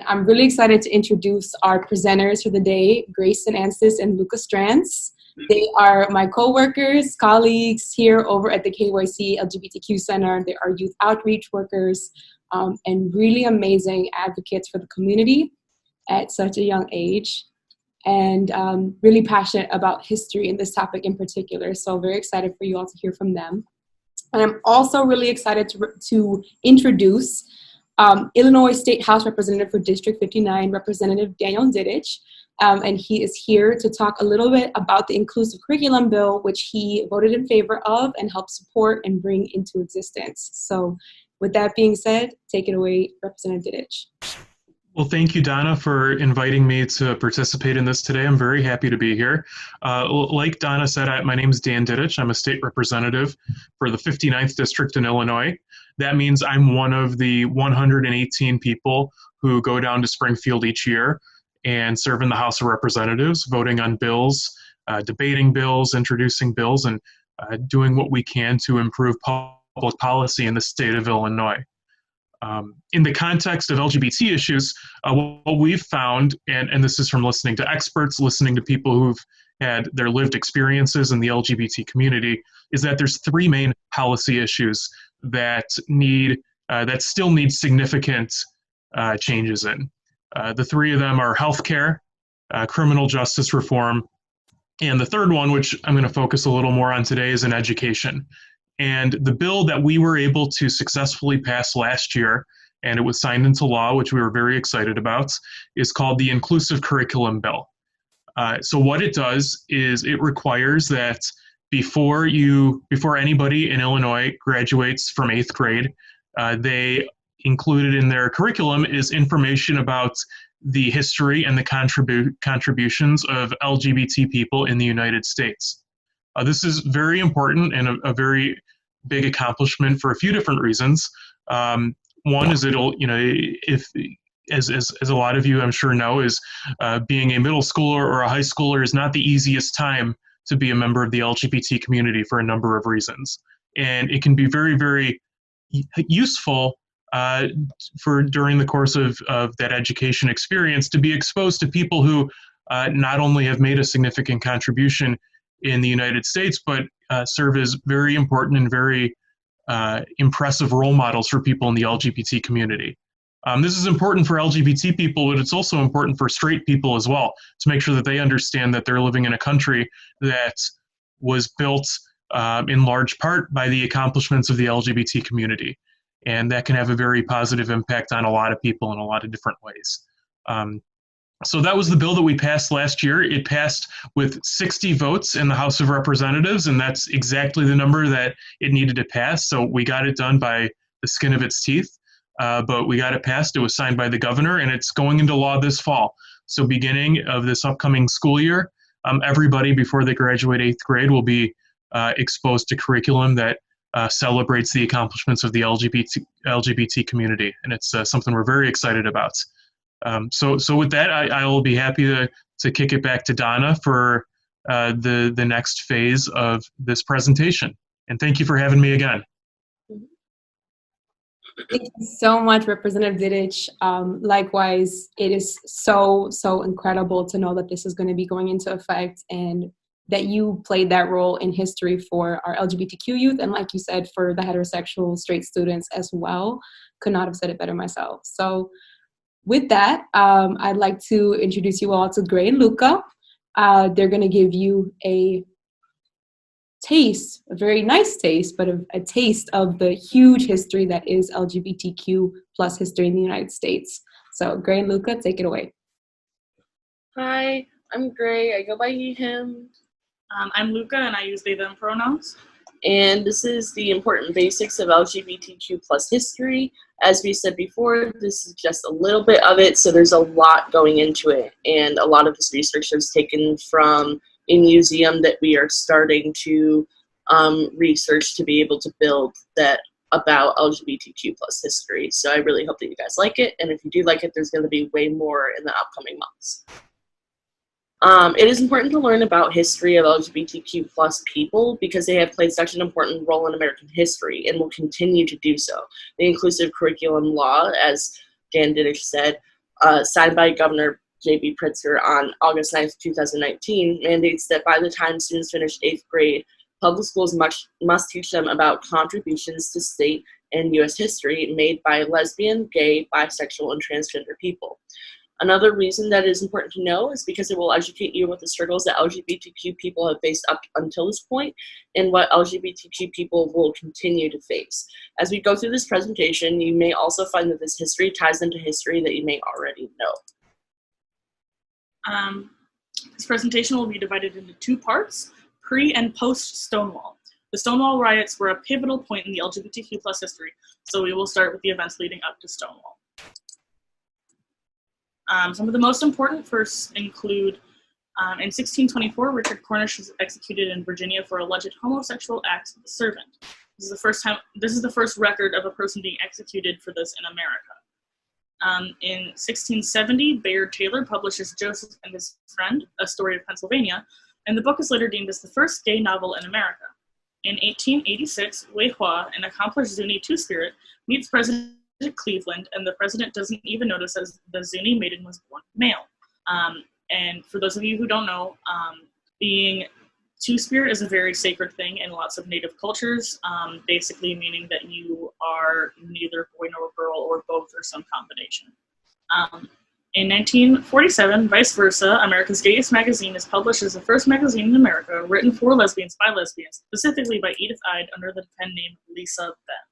I'm really excited to introduce our presenters for the day, Grayson Anstis and Luca Strands. They are my co-workers, colleagues here over at the KYC LGBTQ Center. They are youth outreach workers and really amazing advocates for the community at such a young age, and really passionate about history and this topic in particular. So very excited for you all to hear from them. And I'm also really excited to introduce Illinois State House Representative for District 59, Representative Daniel Didich. And he is here to talk a little bit about the inclusive curriculum bill, which he voted in favor of and helped support and bring into existence. So with that being said, take it away, Representative Didich. Well, thank you, Donna, for inviting me to participate in this today. I'm very happy to be here. Like Donna said, my name is Dan Didich. I'm a state representative for the 59th District in Illinois. That means I'm one of the 118 people who go down to Springfield each year and serve in the House of Representatives, voting on bills, debating bills, introducing bills, and doing what we can to improve public policy in the state of Illinois. In the context of LGBT issues, what we've found, and this is from listening to experts, listening to people who've had their lived experiences in the LGBT community, is that there's three main policy issues that still need significant changes in. The three of them are healthcare, criminal justice reform, and the third one, which I'm going to focus a little more on today, is in education. And the bill that we were able to successfully pass last year, and it was signed into law, which we were very excited about, is called the Inclusive Curriculum Bill. So what it does is it requires that before anybody in Illinois graduates from 8th grade, they included in their curriculum is information about the history and the contributions of LGBT people in the United States. This is very important and a very big accomplishment for a few different reasons. One is it'll, as a lot of you I'm sure know, is being a middle schooler or a high schooler is not the easiest time to be a member of the LGBT community for a number of reasons. And it can be very, very useful for during the course of that education experience to be exposed to people who not only have made a significant contribution in the United States, but serve as very important and very impressive role models for people in the LGBT community. This is important for LGBT people, but it's also important for straight people as well, to make sure that they understand that they're living in a country that was built in large part by the accomplishments of the LGBT community. And that can have a very positive impact on a lot of people in a lot of different ways. So that was the bill that we passed last year. It passed with 60 votes in the House of Representatives, and that's exactly the number that it needed to pass. So we got it done by the skin of its teeth, but we got it passed. It was signed by the governor, and it's going into law this fall. So beginning of this upcoming school year, everybody before they graduate 8th grade will be exposed to curriculum that celebrates the accomplishments of the LGBT community, and it's something we're very excited about. So with that, I will be happy to kick it back to Donna for the next phase of this presentation. And thank you for having me again. Thank you so much, Representative Didich. Likewise, it is so incredible to know that this is going to be going into effect and that you played that role in history for our LGBTQ youth, and like you said, for the heterosexual straight students as well. Could not have said it better myself. So with that, I'd like to introduce you all to Gray and Luca. They're going to give you a taste, a very nice taste, but a taste of the huge history that is LGBTQ plus history in the United States. So Gray and Luca, take it away. Hi, I'm Gray. I go by he, him. I'm Luca, and I use they, them pronouns. And this is the important basics of LGBTQ plus history. As we said before, this is just a little bit of it, so there's a lot going into it. And a lot of this research was taken from a museum that we are starting to research to be able to build that about LGBTQ plus history. So I really hope that you guys like it. And if you do like it, there's going to be way more in the upcoming months. It is important to learn about history of LGBTQ plus people because they have played such an important role in American history and will continue to do so. The inclusive curriculum law, as Dan Didich said, signed by Governor J.B. Pritzker on August 9th, 2019, mandates that by the time students finish 8th grade, public schools must teach them about contributions to state and U.S. history made by lesbian, gay, bisexual, and transgender people. Another reason that it is important to know is because it will educate you about the struggles that LGBTQ people have faced up until this point and what LGBTQ people will continue to face. As we go through this presentation, you may also find that this history ties into history that you may already know. This presentation will be divided into two parts, pre and post Stonewall. The Stonewall riots were a pivotal point in the LGBTQ plus history, so we will start with the events leading up to Stonewall. Some of the most important first include, in 1624, Richard Cornish was executed in Virginia for alleged homosexual acts with a servant. This is the first record of a person being executed for this in America. In 1670, Bayard Taylor publishes Joseph and His Friend, A Story of Pennsylvania, and the book is later deemed as the first gay novel in America. In 1886, Wei Hua, an accomplished Zuni Two-Spirit, meets President Cleveland, and the president doesn't even notice as the Zuni maiden was born male. And for those of you who don't know, being Two-Spirit is a very sacred thing in lots of Native cultures, basically meaning that you are neither boy nor girl or both or some combination. In 1947, Vice Versa, America's Gayest Magazine, is published as the first magazine in America written for lesbians by lesbians, specifically by Edith Ide under the pen name Lisa Benn.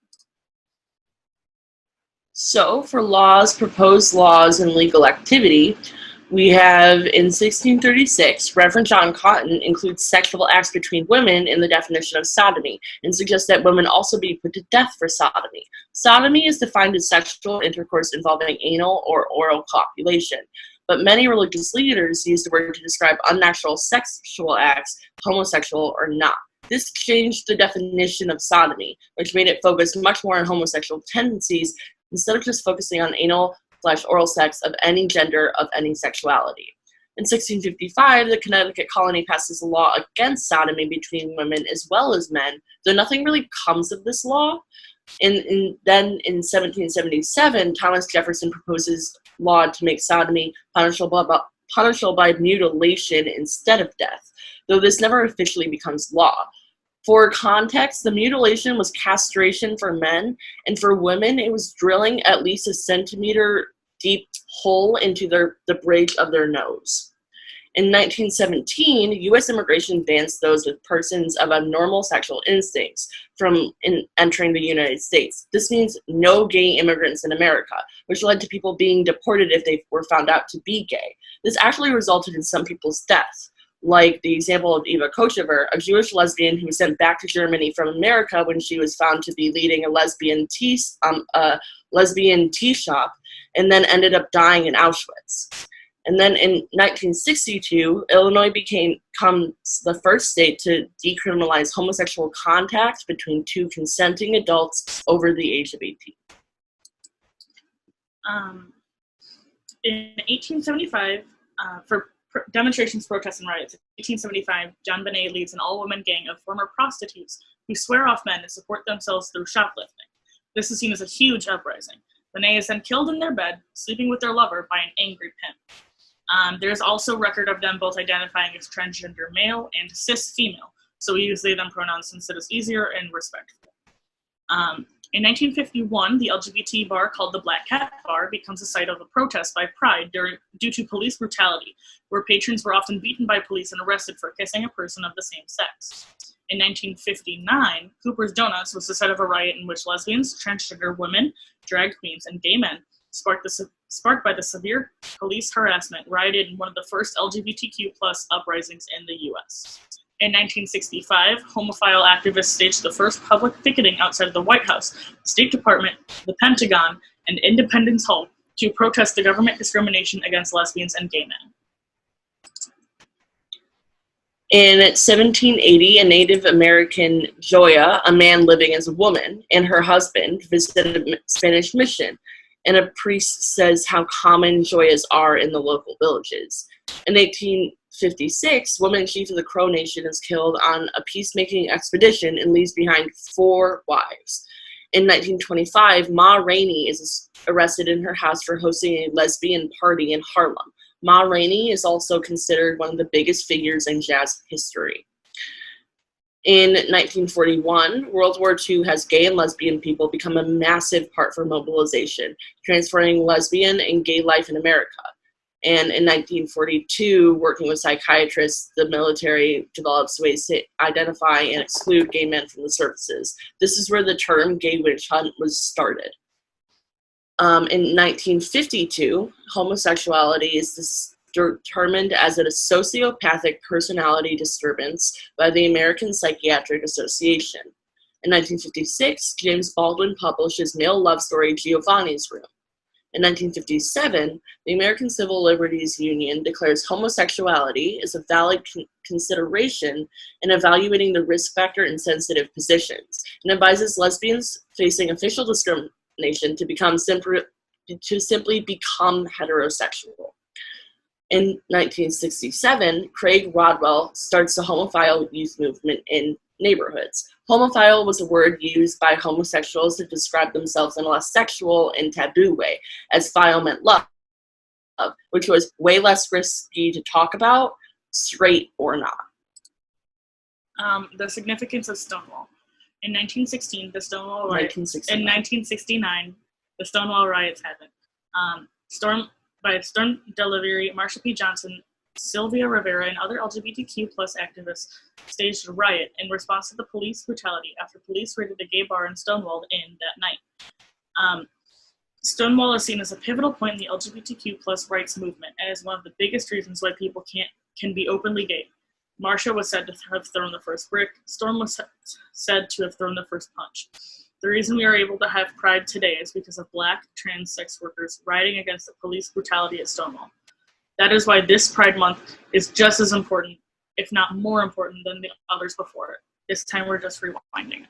So for laws, proposed laws, and legal activity, we have in 1636, Reverend John Cotton includes sexual acts between women in the definition of sodomy and suggests that women also be put to death for sodomy. Sodomy is defined as sexual intercourse involving anal or oral copulation, but many religious leaders use the word to describe unnatural sexual acts, homosexual or not. This changed the definition of sodomy, which made it focus much more on homosexual tendencies instead of just focusing on anal/oral sex of any gender of any sexuality. In 1655, the Connecticut colony passes a law against sodomy between women as well as men, though nothing really comes of this law. Then in 1777, Thomas Jefferson proposes law to make sodomy punishable by mutilation instead of death, though this never officially becomes law. For context, the mutilation was castration for men, and for women, it was drilling at least a centimeter deep hole into the bridge of their nose. In 1917, U.S. immigration bans those with persons of abnormal sexual instincts from entering the United States. This means no gay immigrants in America, which led to people being deported if they were found out to be gay. This actually resulted in some people's deaths, like the example of Eva Kochever, a Jewish lesbian who was sent back to Germany from America when she was found to be leading a lesbian tea shop, and then ended up dying in Auschwitz. And then in 1962, Illinois becomes the first state to decriminalize homosexual contact between two consenting adults over the age of 18. In 1875, for demonstrations, protests, and riots, in 1875, John Bonet leads an all-woman gang of former prostitutes who swear off men and support themselves through shoplifting. This is seen as a huge uprising. Bonet is then killed in their bed, sleeping with their lover by an angry pimp. There is also record of them both identifying as transgender male and cis female, so we use they/them pronouns since it is easier and respectful. In 1951, the LGBT bar called the Black Cat Bar becomes a site of a protest by Pride due to police brutality, where patrons were often beaten by police and arrested for kissing a person of the same sex. In 1959, Cooper's Donuts was the site of a riot in which lesbians, transgender women, drag queens, and gay men, sparked by the severe police harassment, rioted in one of the first LGBTQ+ uprisings in the U.S. In 1965, homophile activists staged the first public picketing outside of the White House, the State Department, the Pentagon, and Independence Hall to protest the government discrimination against lesbians and gay men. In 1780, a Native American Joya, a man living as a woman, and her husband visited a Spanish mission, and a priest says how common Joyas are in the local villages. In 1856, woman chief of the Crow Nation is killed on a peacemaking expedition and leaves behind 4 wives. In 1925, Ma Rainey is arrested in her house for hosting a lesbian party in Harlem. Ma Rainey is also considered one of the biggest figures in jazz history. In 1941, World War II has gay and lesbian people become a massive part for mobilization, transforming lesbian and gay life in America. And in 1942, working with psychiatrists, the military develops ways to identify and exclude gay men from the services. This is where the term gay witch hunt was started. In 1952, homosexuality is determined as a sociopathic personality disturbance by the American Psychiatric Association. In 1956, James Baldwin published his male love story, Giovanni's Room. In 1957, the American Civil Liberties Union declares homosexuality as a valid consideration in evaluating the risk factor in sensitive positions, and advises lesbians facing official discrimination to simply become heterosexual. In 1967, Craig Rodwell starts the homophile youth movement in neighborhoods. Homophile was a word used by homosexuals to describe themselves in a less sexual and taboo way, as phile meant love, which was way less risky to talk about, straight or not. The significance of Stonewall. In 1916, the Stonewall riots. 1969. In 1969, the Stonewall riots happened. By storm delivery, Marsha P. Johnson, Sylvia Rivera, and other LGBTQ plus activists staged a riot in response to the police brutality after police raided a gay bar in Stonewall Inn that night. Stonewall is seen as a pivotal point in the LGBTQ plus rights movement and is one of the biggest reasons why people can be openly gay. Marsha was said to have thrown the first brick. Storm was said to have thrown the first punch. The reason we are able to have Pride today is because of Black trans sex workers rioting against the police brutality at Stonewall. That is why this Pride Month is just as important, if not more important, than the others before it. This time we're just rewinding it.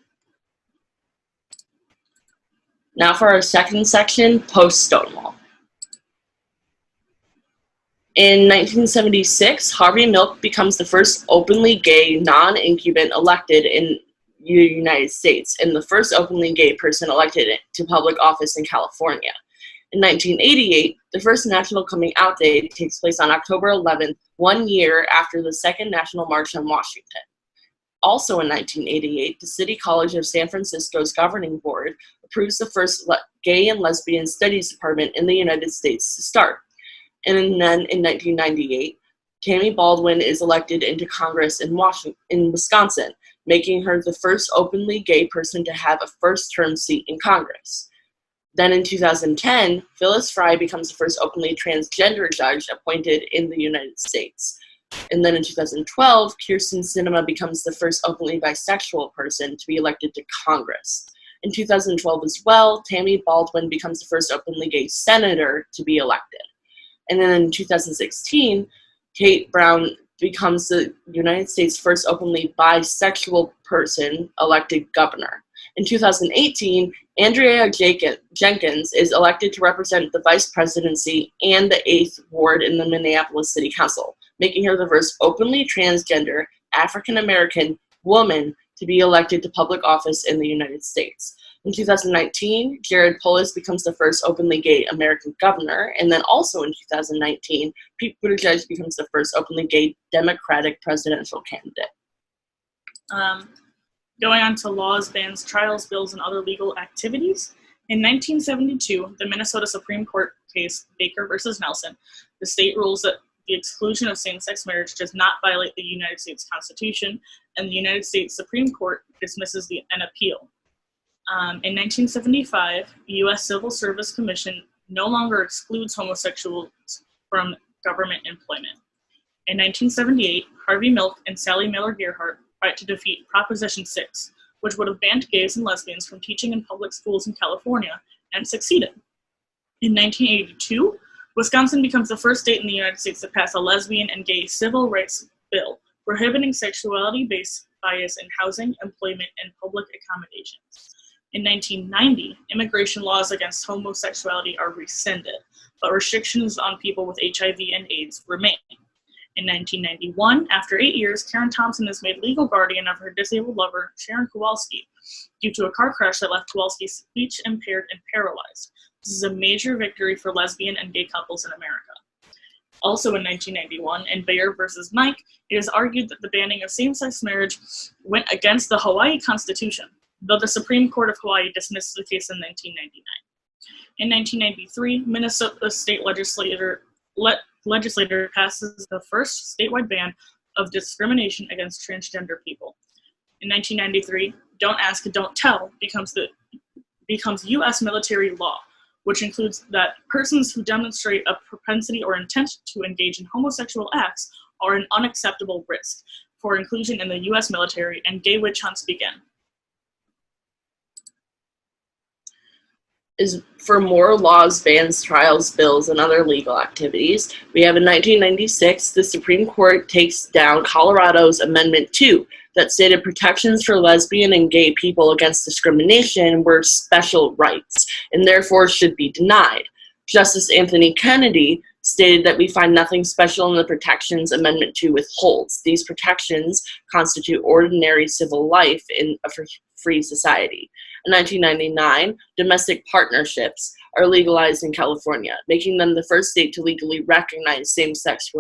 Now for our second section, post-Stonewall. In 1976, Harvey Milk becomes the first openly gay non-incumbent elected in the United States and the first openly gay person elected to public office in California. In 1988, the first National Coming Out Day takes place on October 11th, 1 year after the Second National March on Washington. Also in 1988, the City College of San Francisco's governing board approves the first gay and lesbian studies department in the United States to start. And then in 1998, Tammy Baldwin is elected into Congress in Wisconsin, making her the first openly gay person to have a first-term seat in Congress. Then in 2010, Phyllis Frye becomes the first openly transgender judge appointed in the United States. And then in 2012, Kyrsten Sinema becomes the first openly bisexual person to be elected to Congress. In 2012 as well, Tammy Baldwin becomes the first openly gay senator to be elected. And then in 2016, Kate Brown becomes the United States' first openly bisexual person elected governor. In 2018, Andrea Jenkins is elected to represent the vice presidency and the 8th ward in the Minneapolis City Council, making her the first openly transgender African-American woman to be elected to public office in the United States. In 2019, Jared Polis becomes the first openly gay American governor, and then also in 2019, Pete Buttigieg becomes the first openly gay Democratic presidential candidate. Going on to laws, bans, trials, bills, and other legal activities. In 1972, the Minnesota Supreme Court case Baker versus Nelson, the state rules that the exclusion of same-sex marriage does not violate the United States Constitution, and the United States Supreme Court dismisses an appeal. In 1975, the U.S. Civil Service Commission no longer excludes homosexuals from government employment. In 1978, Harvey Milk and Sally Miller Gerhardt fight to defeat Proposition 6, which would have banned gays and lesbians from teaching in public schools in California, and succeeded. In 1982, Wisconsin becomes the first state in the United States to pass a lesbian and gay civil rights bill, prohibiting sexuality-based bias in housing, employment, and public accommodations. In 1990, immigration laws against homosexuality are rescinded, but restrictions on people with HIV and AIDS remain. In 1991, after 8 years, Karen Thompson is made legal guardian of her disabled lover, Sharon Kowalski, due to a car crash that left Kowalski speech impaired and paralyzed. This is a major victory for lesbian and gay couples in America. Also in 1991, in Bayer versus Mike, it is argued that the banning of same-sex marriage went against the Hawaii Constitution, though the Supreme Court of Hawaii dismissed the case in 1999. In 1993, Minnesota state legislature passes the first statewide ban of discrimination against transgender people. In 1993, Don't Ask, Don't Tell becomes U.S. military law, which includes that persons who demonstrate a propensity or intent to engage in homosexual acts are an unacceptable risk for inclusion in the U.S. military, and gay witch hunts begin. Is for more laws, bans, trials, bills, and other legal activities. We have in 1996, the Supreme Court takes down Colorado's Amendment 2 that stated protections for lesbian and gay people against discrimination were special rights and therefore should be denied. Justice Anthony Kennedy stated that we find nothing special in the protections Amendment 2 withholds. These protections constitute ordinary civil life in a free society. In 1999, domestic partnerships are legalized in California, making them the first state to legally recognize same-sex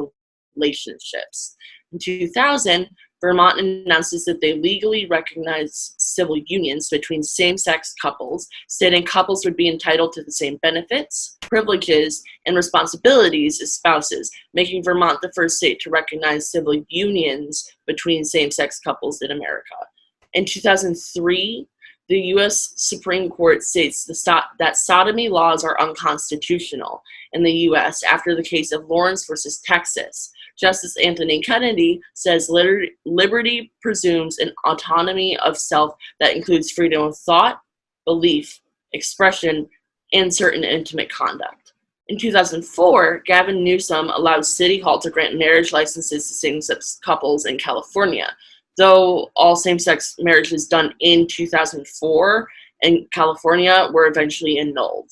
relationships. In 2000, Vermont announces that they legally recognize civil unions between same-sex couples, stating couples would be entitled to the same benefits, privileges, and responsibilities as spouses, making Vermont the first state to recognize civil unions between same-sex couples in America. In 2003, the U.S. Supreme Court states that sodomy laws are unconstitutional in the U.S. after the case of Lawrence versus Texas. Justice Anthony Kennedy says liberty presumes an autonomy of self that includes freedom of thought, belief, expression, and certain intimate conduct. In 2004, Gavin Newsom allowed City Hall to grant marriage licenses to same-sex couples in California, though all same-sex marriages done in 2004 in California were eventually annulled.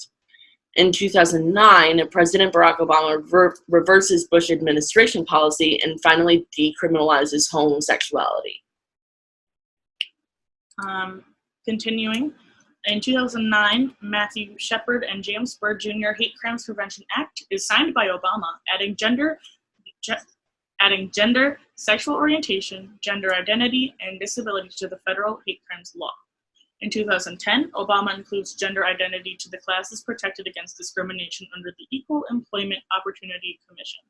In 2009, President Barack Obama reverses Bush administration policy and finally decriminalizes homosexuality. Continuing, in 2009, Matthew Shepard and James Byrd Jr. Hate Crimes Prevention Act is signed by Obama, adding gender, sexual orientation, gender identity, and disability to the federal hate crimes law. In 2010, Obama includes gender identity to the classes protected against discrimination under the Equal Employment Opportunity Commission.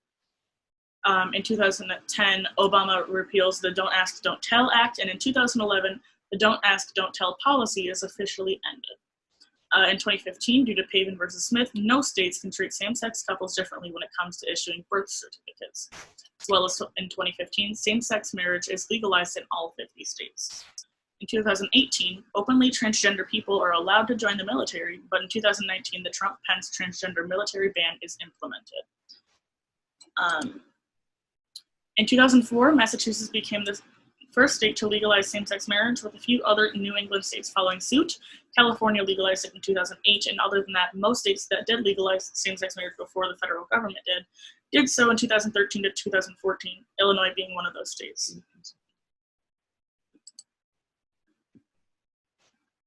In 2010, Obama repeals the Don't Ask, Don't Tell Act, and in 2011, the Don't Ask, Don't Tell policy is officially ended. In 2015, due to Pavin versus Smith, no states can treat same-sex couples differently when it comes to issuing birth certificates. As well as in 2015, same-sex marriage is legalized in all 50 states. In 2018, openly transgender people are allowed to join the military, but in 2019, the Trump-Pence transgender military ban is implemented. In 2004, Massachusetts became the first state to legalize same-sex marriage, with a few other New England states following suit. California legalized it in 2008, and other than that, most states that did legalize same-sex marriage before the federal government did so in 2013 to 2014, Illinois being one of those states.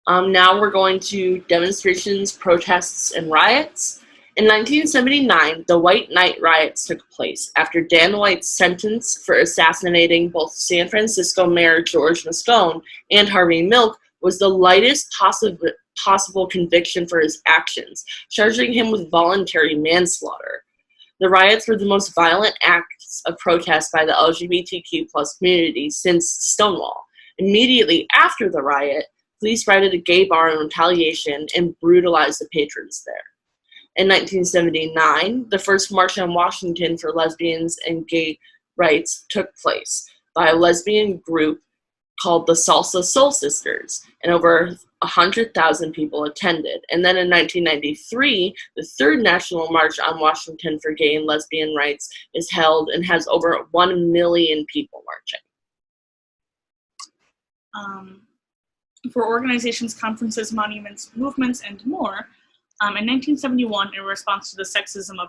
Now we're going to demonstrations, protests, and riots. In 1979, the White Night riots took place after Dan White's sentence for assassinating both San Francisco Mayor George Moscone and Harvey Milk was the lightest possible conviction for his actions, charging him with voluntary manslaughter. The riots were the most violent acts of protest by the LGBTQ community since Stonewall. Immediately after the riot, police raided a gay bar in retaliation and brutalized the patrons there. In 1979, the first March on Washington for lesbians and gay rights took place by a lesbian group called the Salsa Soul Sisters, and over 100,000 people attended. And then in 1993, the third National March on Washington for gay and lesbian rights is held and has over 1 million people marching. For organizations, conferences, monuments, movements, and more, in 1971, in response to the sexism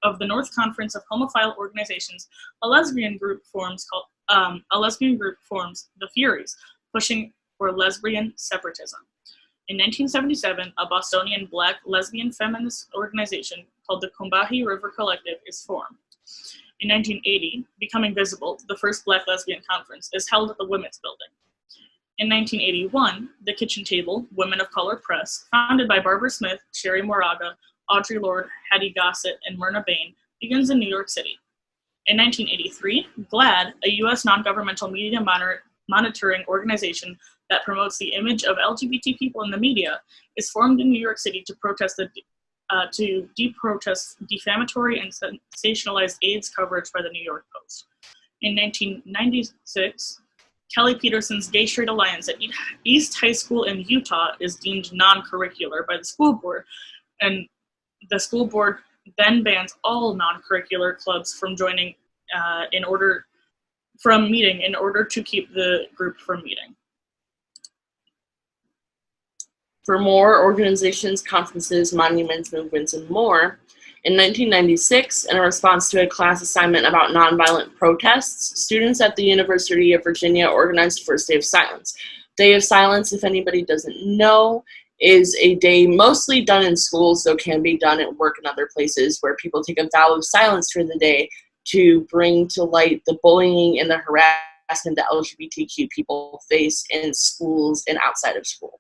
of the North Conference of Homophile Organizations, a lesbian group forms, the Furies, pushing or lesbian separatism. In 1977, a Bostonian Black lesbian feminist organization called the Combahee River Collective is formed. In 1980, Becoming Visible, the first Black lesbian conference, is held at the Women's Building. In 1981, the Kitchen Table, Women of Color Press, founded by Barbara Smith, Sherry Moraga, Audre Lorde, Hattie Gossett, and Myrna Bain, begins in New York City. In 1983, GLAAD, a U.S. non-governmental media monitoring organization that promotes the image of LGBT people in the media, is formed in New York City to protest defamatory and sensationalized AIDS coverage by the New York Post. In 1996, Kelly Peterson's Gay Straight Alliance at East High School in Utah is deemed non-curricular by the school board, and the school board then bans all non-curricular clubs from joining in order to keep the group from meeting. For more organizations, conferences, monuments, movements, and more, in 1996, in a response to a class assignment about nonviolent protests, students at the University of Virginia organized First Day of Silence. Day of Silence, if anybody doesn't know, is a day mostly done in schools, though can be done at work and other places, where people take a vow of silence during the day to bring to light the bullying and the harassment that LGBTQ people face in schools and outside of school.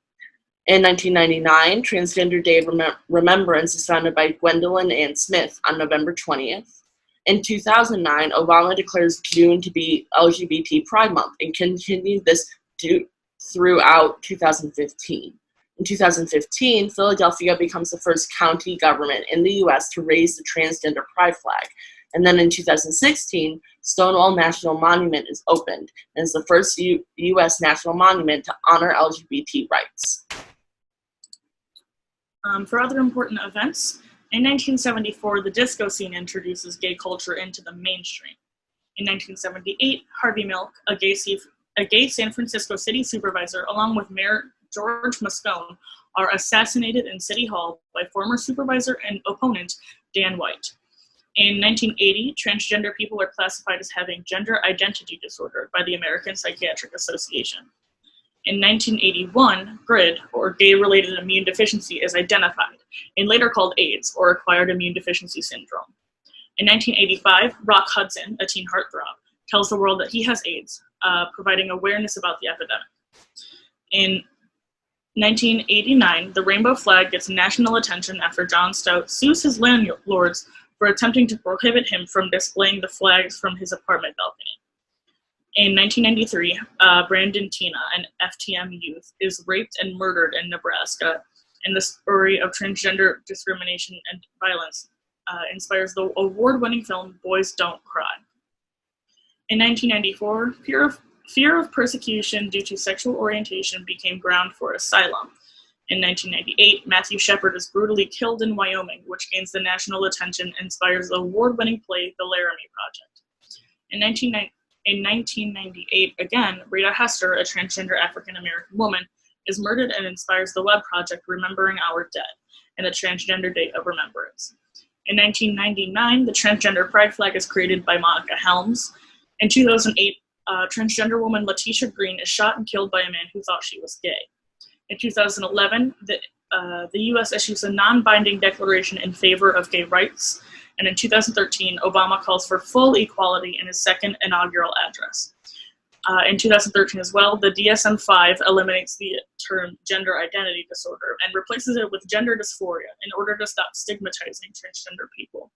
In 1999, Transgender Day of Remembrance is founded by Gwendolyn Ann Smith on November 20th. In 2009, Obama declares June to be LGBT Pride Month and continued this throughout 2015. In 2015, Philadelphia becomes the first county government in the U.S. to raise the transgender pride flag. And then in 2016, Stonewall National Monument is opened and is the first U.S. national monument to honor LGBT rights. For other important events, in 1974, the disco scene introduces gay culture into the mainstream. In 1978, Harvey Milk, a gay San Francisco city supervisor, along with Mayor George Moscone, are assassinated in City Hall by former supervisor and opponent Dan White. In 1980, transgender people are classified as having gender identity disorder by the American Psychiatric Association. In 1981, GRID, or gay-related immune deficiency, is identified, and later called AIDS, or acquired immune deficiency syndrome. In 1985, Rock Hudson, a teen heartthrob, tells the world that he has AIDS, providing awareness about the epidemic. In 1989, the rainbow flag gets national attention after John Stout sues his landlords for attempting to prohibit him from displaying the flags from his apartment balcony. In 1993, Brandon Tina, an FTM youth, is raped and murdered in Nebraska, and the story of transgender discrimination and violence inspires the award-winning film Boys Don't Cry. In 1994, fear of persecution due to sexual orientation became ground for asylum. In 1998, Matthew Shepard is brutally killed in Wyoming, which gains the national attention and inspires the award-winning play The Laramie Project. In 1998, again, Rita Hester, a transgender African-American woman, is murdered and inspires the web project Remembering Our Dead and the Transgender Day of Remembrance. In 1999, the transgender pride flag is created by Monica Helms. In 2008, transgender woman Letitia Green is shot and killed by a man who thought she was gay. In 2011, the U.S. issues a non-binding declaration in favor of gay rights. And in 2013, Obama calls for full equality in his second inaugural address. In 2013 as well, the DSM-5 eliminates the term gender identity disorder and replaces it with gender dysphoria in order to stop stigmatizing transgender people.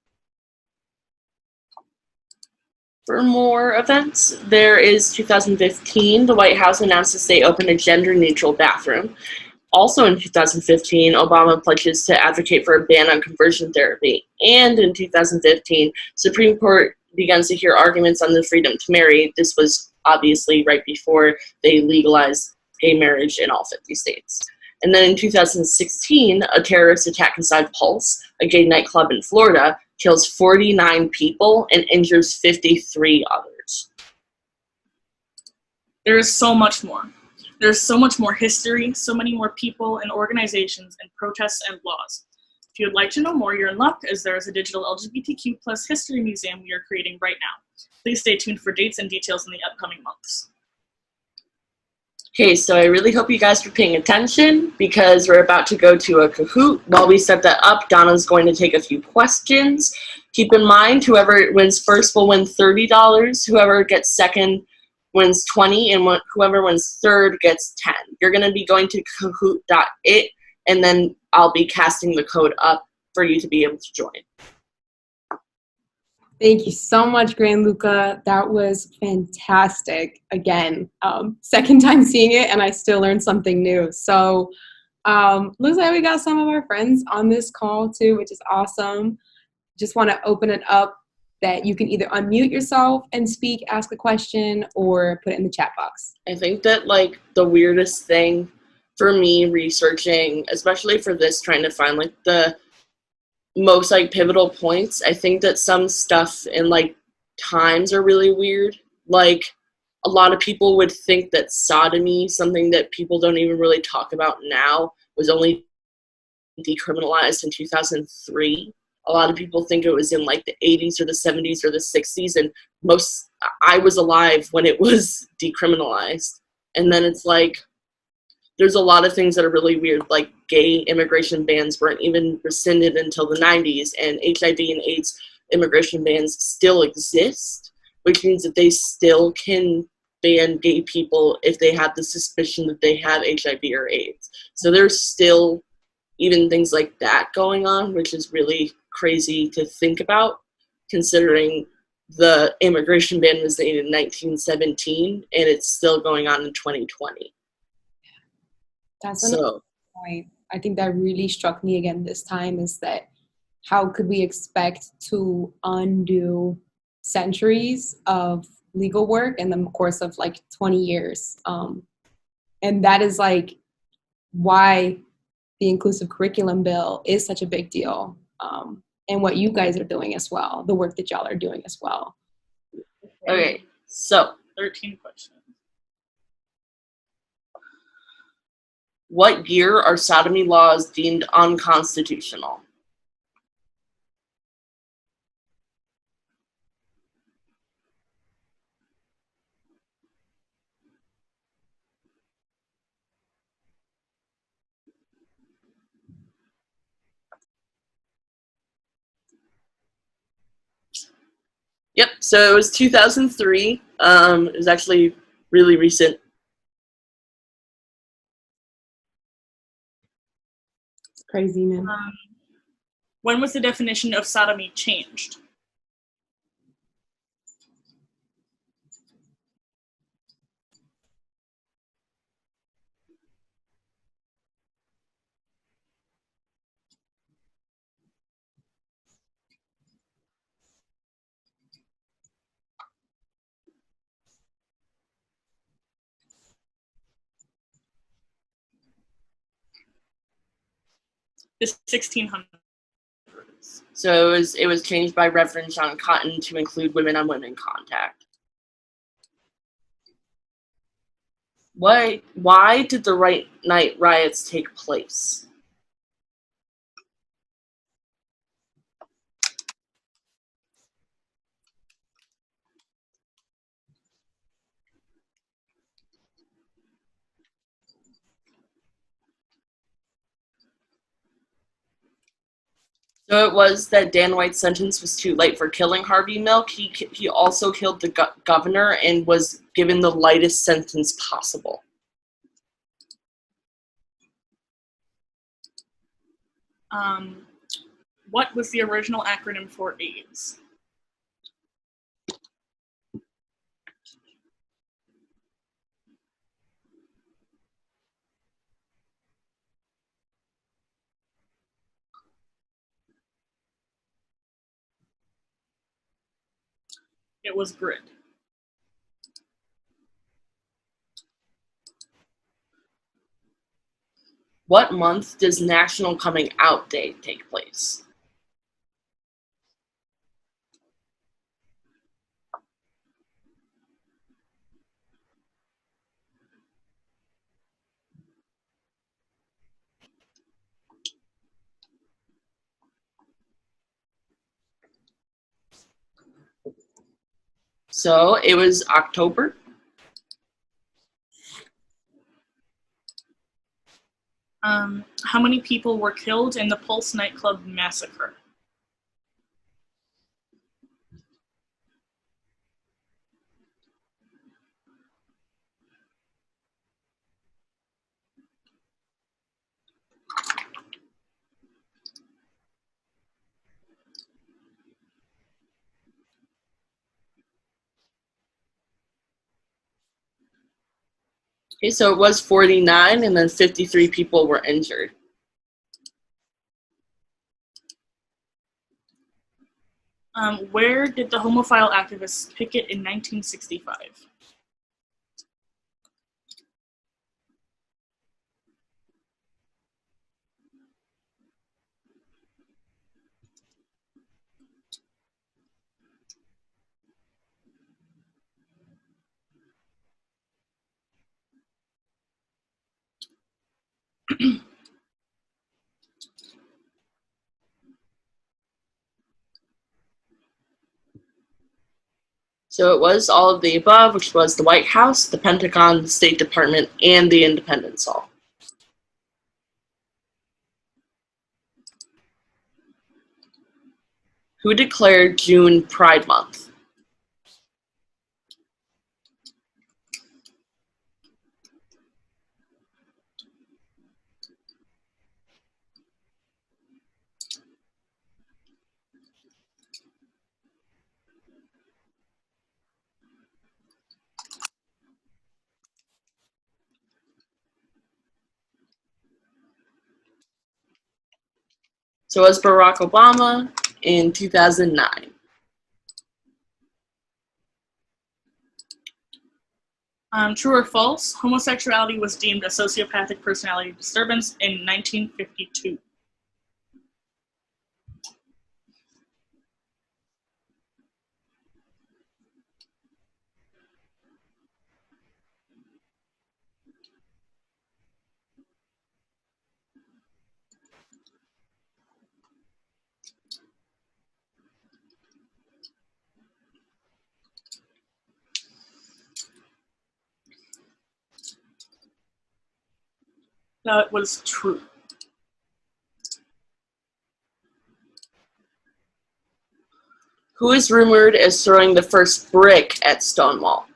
For more events, there is 2015, the White House announces they opened a gender-neutral bathroom. Also in 2015, Obama pledges to advocate for a ban on conversion therapy. And in 2015, Supreme Court begins to hear arguments on the freedom to marry. This was obviously right before they legalized gay marriage in all 50 states. And then in 2016, a terrorist attack inside Pulse, a gay nightclub in Florida, kills 49 people and injures 53 others. There is so much more. There's so much more history, so many more people and organizations and protests and laws. If you would like to know more, you're in luck, as there is a digital LGBTQ plus history museum we are creating right now. Please stay tuned for dates and details in the upcoming months. Okay, so I really hope you guys are paying attention because we're about to go to a Kahoot. While we set that up, Donna's going to take a few questions. Keep in mind, whoever wins first will win $30. Whoever gets second wins 20, and whoever wins third gets 10. You're going to be going to kahoot.it, and then I'll be casting the code up for you to be able to join. Thank you so much, Grand Luca. That was fantastic. Again, second time seeing it, and I still learned something new. So looks like we got some of our friends on this call too, which is awesome. Just want to open it up that you can either unmute yourself and speak, ask a question, or put it in the chat box. I think that, like, the weirdest thing for me researching, especially for this, trying to find, like, the most, like, pivotal points, I think that some stuff in, like, times are really weird. Like, a lot of people would think that sodomy, something that people don't even really talk about now, was only decriminalized in 2003. A lot of people think it was in, like, the 80s or the 70s or the 60s, and I was alive when it was decriminalized. And then it's like, there's a lot of things that are really weird, like gay immigration bans weren't even rescinded until the 90s, and HIV and AIDS immigration bans still exist, which means that they still can ban gay people if they have the suspicion that they have HIV or AIDS. So there's still even things like that going on, which is really crazy to think about, considering the immigration ban was made in 1917 and it's still going on in 2020. That's another point. I think that really struck me again this time is that how could we expect to undo centuries of legal work in the course of like 20 years? And that is like why the inclusive curriculum bill is such a big deal. And what you guys are doing as well, the work that y'all are doing as well. Okay, so 13 questions. What year are sodomy laws deemed unconstitutional? Yep, so it was 2003. It was actually really recent. It's crazy, man. When was the definition of sodomy changed? The 1600s. So it was changed by Reverend John Cotton to include women-on-women contact. Why did the White Night riots take place? So it was that Dan White's sentence was too light for killing Harvey Milk. He also killed the governor and was given the lightest sentence possible. What was the original acronym for AIDS? It was GRID. What month does National Coming Out Day take place? So it was October. How many people were killed in the Pulse nightclub massacre? Okay, so it was 49, and then 53 people were injured. Where did the homophile activists picket in 1965? So it was all of the above, which was the White House, the Pentagon, the State Department, and the Independence Hall. Who declared June Pride Month? So it was Barack Obama in 2009. True or false? Homosexuality was deemed a sociopathic personality disturbance in 1952. That was true. Who is rumored as throwing the first brick at Stonewall?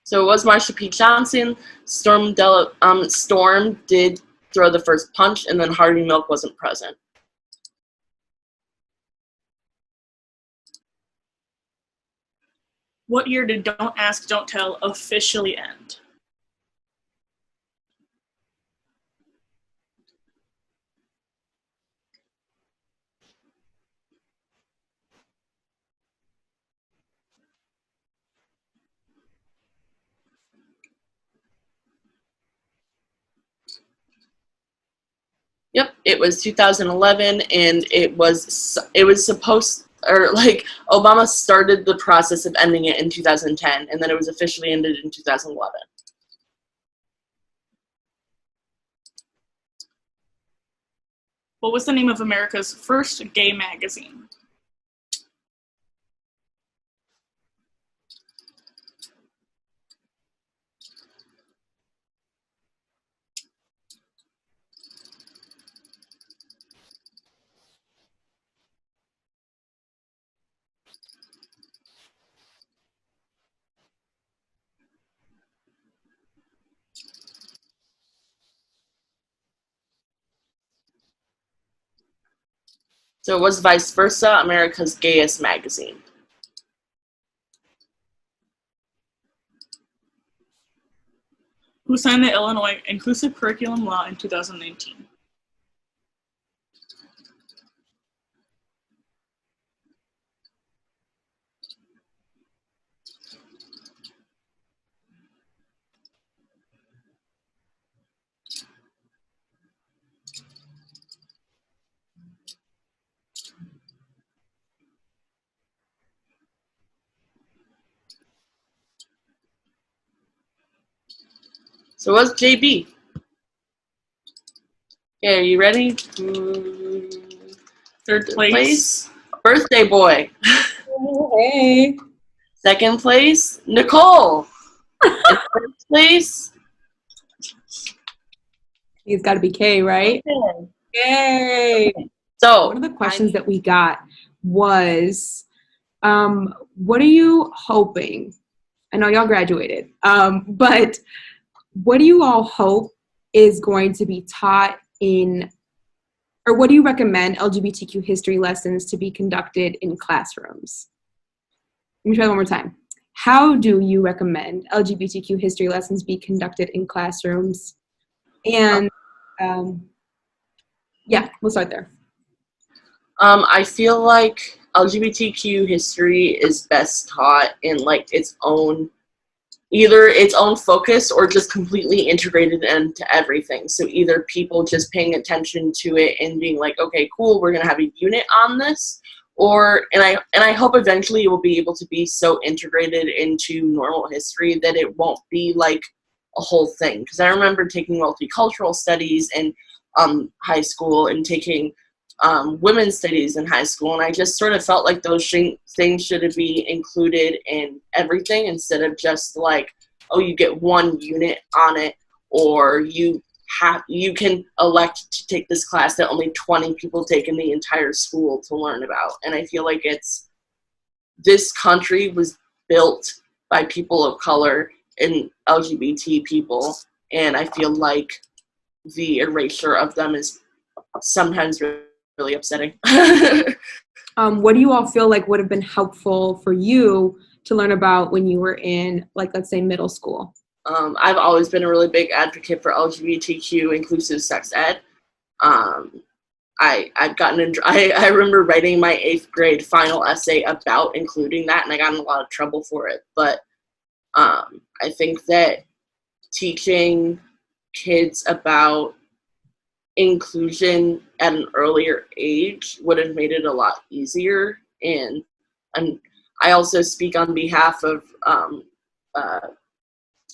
So it was Marsha P. Johnson. Storm did throw the first punch, and then Harvey Milk wasn't present. What year did Don't Ask, Don't Tell officially end? Yep, it was 2011, and it was supposed, or like Obama started the process of ending it in 2010, and then it was officially ended in 2011. What was the name of America's first gay magazine? So it was Vice Versa, America's gayest magazine. Who signed the Illinois Inclusive Curriculum Law in 2019? So what's JB? Okay, are you ready? Third place. Birthday boy. Hey. Second place, Nicole. And first place, It's got to be K, right? okay. Yay. So One of the questions that we got was, what are you hoping? I know y'all graduated, but what do you all hope is going to be taught in, or what do you recommend LGBTQ history lessons to be conducted in classrooms? Let me try one more time. How do you recommend LGBTQ history lessons be conducted in classrooms? And yeah, we'll start there. I feel like LGBTQ history is best taught in like either its own focus or just completely integrated into everything. So either people just paying attention to it and being like, okay, cool, we're gonna have a unit on this, and I hope eventually it will be able to be so integrated into normal history that it won't be like a whole thing. Because I remember taking multicultural studies in high school and taking women's studies in high school, and I just sort of felt like those things should be included in everything instead of just like, oh, you get one unit on it, or you can elect to take this class that only 20 people take in the entire school to learn about. And I feel like this country was built by people of color and LGBT people, and I feel like the erasure of them is sometimes really upsetting. What do you all feel like would have been helpful for you to learn about when you were in, like, let's say, middle school? I've always been a really big advocate for LGBTQ inclusive sex ed. I remember writing my 8th grade final essay about including that, and I got in a lot of trouble for it. But I think that teaching kids about inclusion at an earlier age would have made it a lot easier. And I also speak on behalf of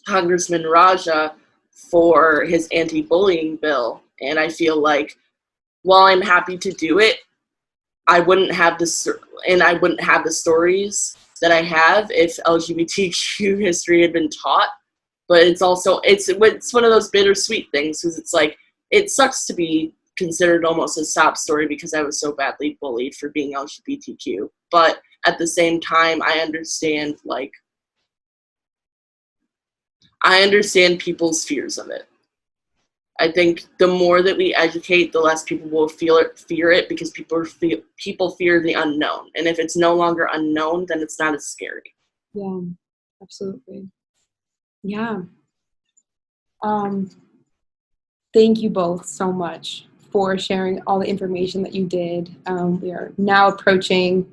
Congressman Raja for his anti-bullying bill, and I feel like while I'm happy to do it, I wouldn't have the stories that I have if LGBTQ history had been taught. But it's one of those bittersweet things, because it's like, it sucks to be considered almost a sob story because I was so badly bullied for being LGBTQ. But at the same time, I understand people's fears of it. I think the more that we educate, the less people will fear it, because people fear the unknown. And if it's no longer unknown, then it's not as scary. Yeah, absolutely. Yeah. Thank you both so much for sharing all the information that you did. We are now approaching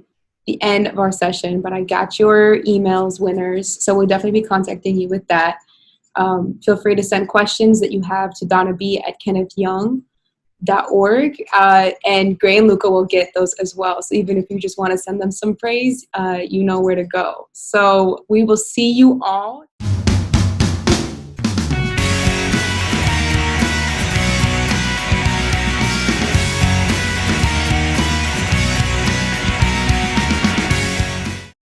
the end of our session, but I got your emails, winners, so we'll definitely be contacting you with that. Feel free to send questions that you have to donnab@kennethyoung.org, and Gray and Luca will get those as well. So even if you just want to send them some praise, you know where to go. So we will see you all